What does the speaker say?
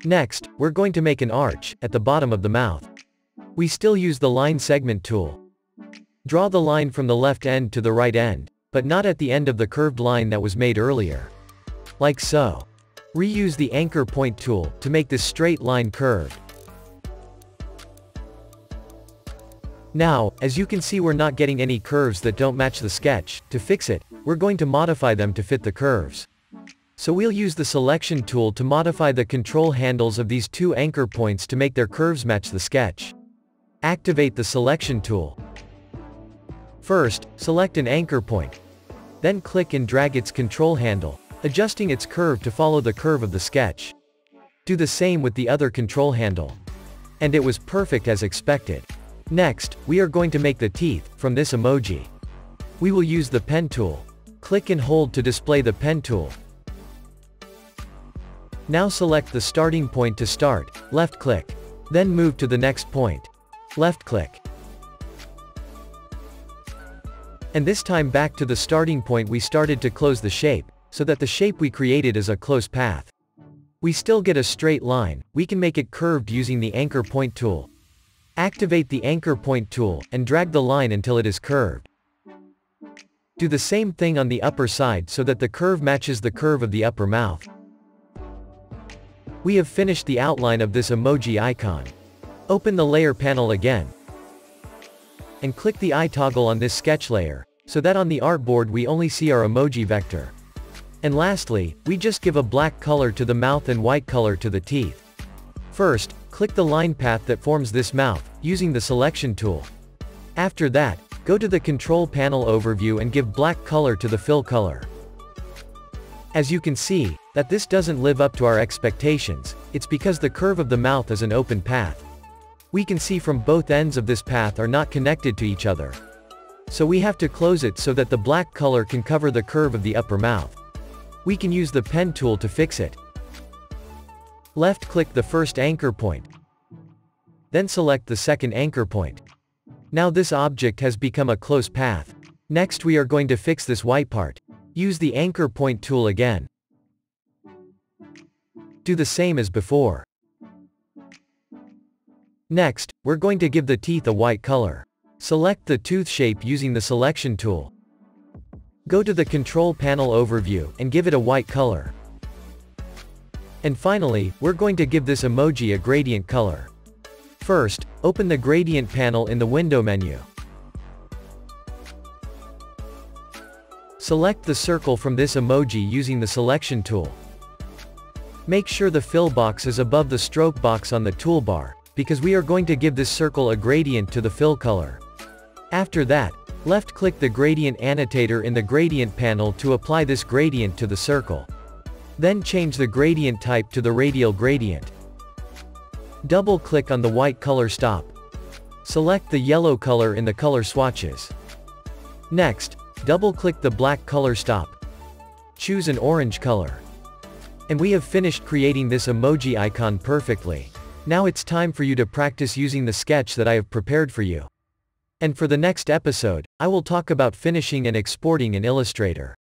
Next, we're going to make an arch at the bottom of the mouth. We still use the line segment tool. Draw the line from the left end to the right end, but not at the end of the curved line that was made earlier. Like so. Reuse the anchor point tool to make this straight line curved. Now, as you can see, we're not getting any curves that don't match the sketch. To fix it, we're going to modify them to fit the curves. So we'll use the selection tool to modify the control handles of these two anchor points to make their curves match the sketch. Activate the selection tool. First, select an anchor point. Then click and drag its control handle, adjusting its curve to follow the curve of the sketch. Do the same with the other control handle. And it was perfect as expected. Next, we are going to make the teeth from this emoji. We will use the pen tool. Click and hold to display the pen tool. Now select the starting point to start, left click. Then move to the next point. Left click. And this time back to the starting point we started to close the shape, so that the shape we created is a close path. We still get a straight line. We can make it curved using the anchor point tool. Activate the anchor point tool, and drag the line until it is curved. Do the same thing on the upper side so that the curve matches the curve of the upper mouth. We have finished the outline of this emoji icon. Open the layer panel again. And click the eye toggle on this sketch layer, so that on the artboard we only see our emoji vector. And lastly, we just give a black color to the mouth and white color to the teeth. First, click the line path that forms this mouth, using the selection tool. After that, go to the control panel overview and give black color to the fill color. As you can see, that this doesn't live up to our expectations. It's because the curve of the mouth is an open path. We can see from both ends of this path are not connected to each other. So we have to close it so that the black color can cover the curve of the upper mouth. We can use the pen tool to fix it. Left-click the first anchor point. Then select the second anchor point. Now this object has become a close path. Next we are going to fix this white part. Use the anchor point tool again. Do the same as before. Next, we're going to give the teeth a white color. Select the tooth shape using the selection tool. Go to the control panel overview and give it a white color. And finally, we're going to give this emoji a gradient color. First, open the gradient panel in the window menu. Select the circle from this emoji using the selection tool. Make sure the fill box is above the stroke box on the toolbar, because we are going to give this circle a gradient to the fill color. After that, left-click the gradient annotator in the gradient panel to apply this gradient to the circle. Then change the gradient type to the radial gradient. Double-click on the white color stop. Select the yellow color in the color swatches. Next, double-click the black color stop. Choose an orange color. And we have finished creating this emoji icon perfectly. Now it's time for you to practice using the sketch that I have prepared for you. And for the next episode, I will talk about finishing and exporting in Illustrator.